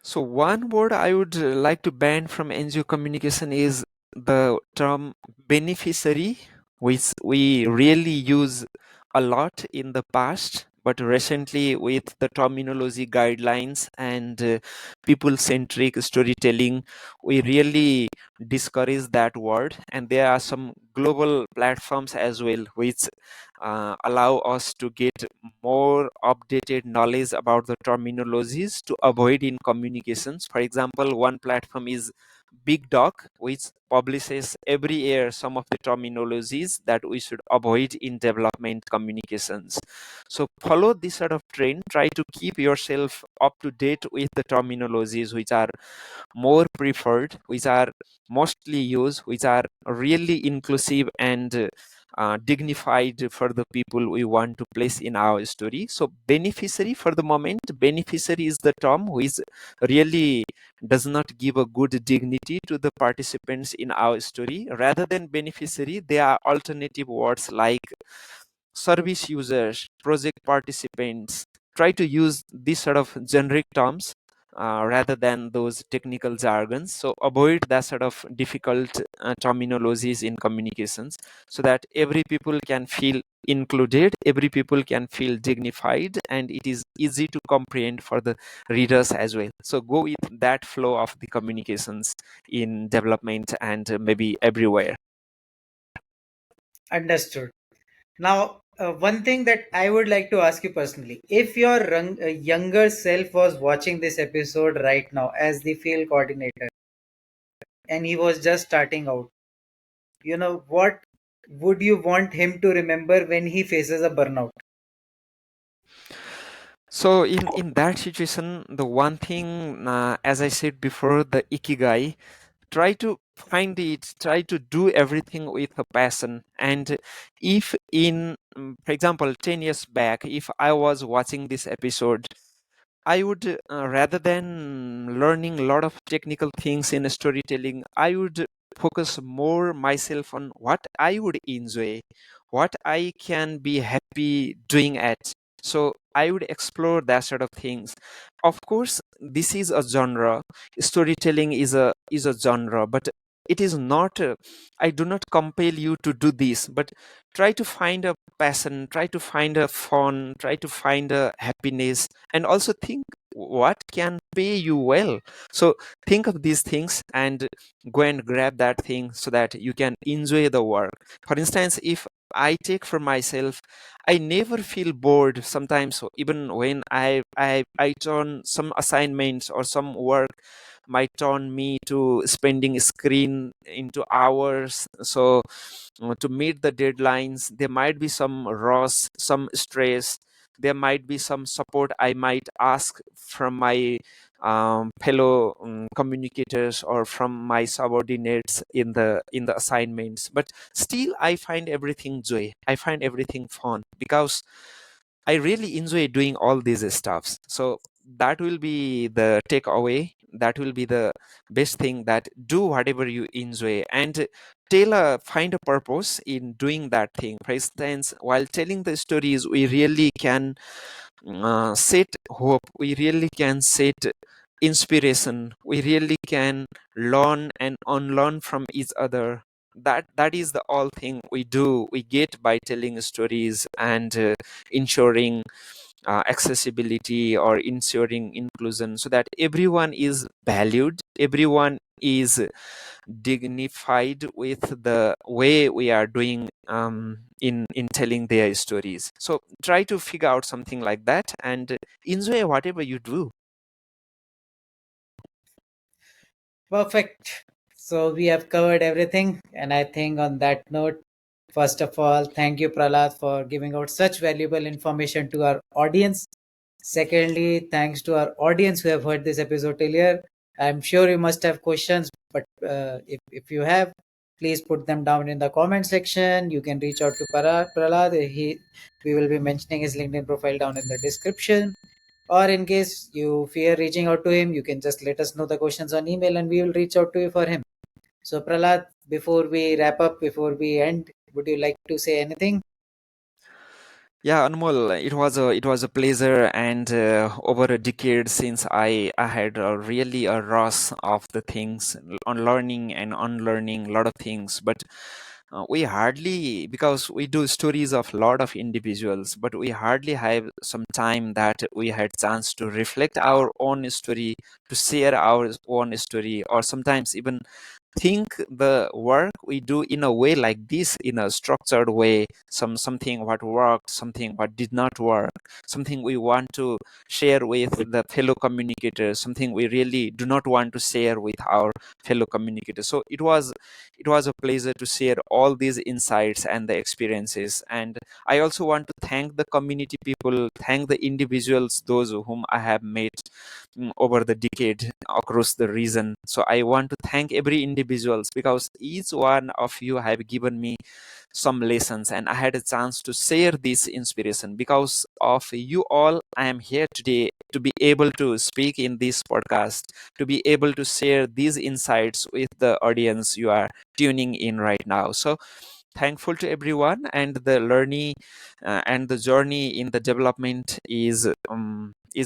So one word I would like to ban from NGO communication is the term beneficiary, which we really use a lot in the past, but recently with the terminology guidelines and people-centric storytelling, we really discourage that word. And there are some global platforms as well, which allow us to get more updated knowledge about the terminologies to avoid in communications. For example, one platform is Big Doc, which publishes every year some of the terminologies that we should avoid in development communications. So follow this sort of trend. Try to keep yourself up to date with the terminologies which are more preferred, which are mostly used, which are really inclusive and dignified for the people we want to place in our story. So beneficiary, for the moment, beneficiary is the term which really does not give a good dignity to the participants in our story. Rather than beneficiary, there are alternative words like service users, project participants. Try to use these sort of generic terms rather than those technical jargons. So avoid that sort of difficult terminologies in communications, so that every people can feel included, every people can feel dignified, and it is easy to comprehend for the readers as well. So go with that flow of the communications in development and maybe everywhere. Understood. Now, one thing that I would like to ask you personally, if your younger self was watching this episode right now as the field coordinator and he was just starting out, what would you want him to remember when he faces a burnout? So in that situation, the one thing, as I said before, the ikigai, try to find it, try to do everything with a passion. And if in, for example, 10 years back, if I was watching this episode, I would, rather than learning a lot of technical things in storytelling, I would focus more myself on what I would enjoy, what I can be happy doing at. So I would explore that sort of things. Of course, this is a genre. Storytelling is a genre, but it is not. I do not compel you to do this, but try to find a passion, try to find a fun, try to find a happiness, and also think what can pay you well. So think of these things and go and grab that thing so that you can enjoy the work. For instance, if I take for myself, I never feel bored sometimes. So even when I turn some assignments or some work might turn me to spending screen into hours. So to meet the deadlines, there might be some rush, some stress, there might be some support I might ask from my fellow communicators or from my subordinates in the assignments. But still I find everything joy, I find everything fun, because I really enjoy doing all these stuffs. So that will be the takeaway. That will be the best thing, that do whatever you enjoy and find a purpose in doing that thing. For instance, while telling the stories, we really can set hope, we really can set inspiration, we really can learn and unlearn from each other. That is the all thing we do, we get by telling stories and ensuring accessibility or ensuring inclusion, so that everyone is valued, everyone is dignified with the way we are doing in telling their stories. So try to figure out something like that and enjoy whatever you do. Perfect. So we have covered everything. And I think on that note, first of all, thank you, Pralhad, for giving out such valuable information to our audience. Secondly, thanks to our audience who have heard this episode till here. I'm sure you must have questions, but if you have, please put them down in the comment section. You can reach out to Pralhad. We will be mentioning his LinkedIn profile down in the description. Or in case you fear reaching out to him, you can just let us know the questions on email and we will reach out to you for him. So, Pralhad, before we wrap up, before we end, would you like to say anything? Yeah, Anmol, it was a pleasure, and over a decade since I had really a rush of the things on learning and unlearning a lot of things, but we hardly, because we do stories of a lot of individuals, but we hardly have some time that we had chance to reflect our own story, to share our own story, or sometimes even think the work we do in a way like this, in a structured way, something what worked, something what did not work, something we want to share with the fellow communicators, something we really do not want to share with our fellow communicators. So it was a pleasure to share all these insights and the experiences. And I also want to thank the community people, thank the individuals, those whom I have met over the decade across the region. So I want to thank every individuals, because each one of you have given me some lessons, and I had a chance to share this inspiration. Because of you all, I am here today to be able to speak in this podcast, to be able to share these insights with the audience you are tuning in right now. So thankful to everyone, and the learning and the journey in the development is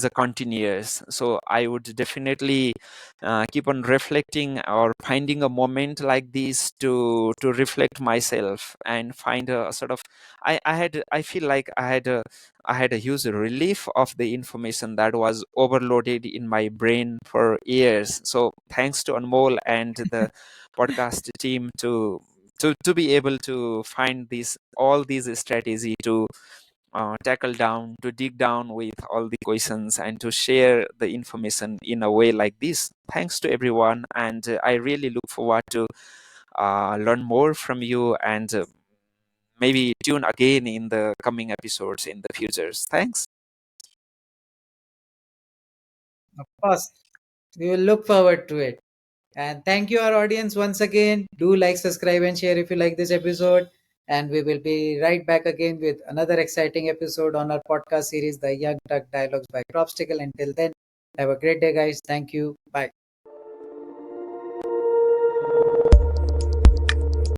a continuous. So I would definitely keep on reflecting, or finding a moment like this to reflect myself and find a sort of, I feel like I had a huge relief of the information that was overloaded in my brain for years. So thanks to Anmol and the podcast team to be able to find all these strategy to tackle down, to dig down with all the questions, and to share the information in a way like this. Thanks to everyone, and I really look forward to learn more from you, and maybe tune again in the coming episodes in the futures. Thanks. Of course, we will look forward to it. And thank you, our audience, once again. Do like, subscribe, and share if you like this episode. And we will be right back again with another exciting episode on our podcast series, the Young Turk Dialogues by Crobstacle. Until then, have a great day, guys. Thank you. Bye.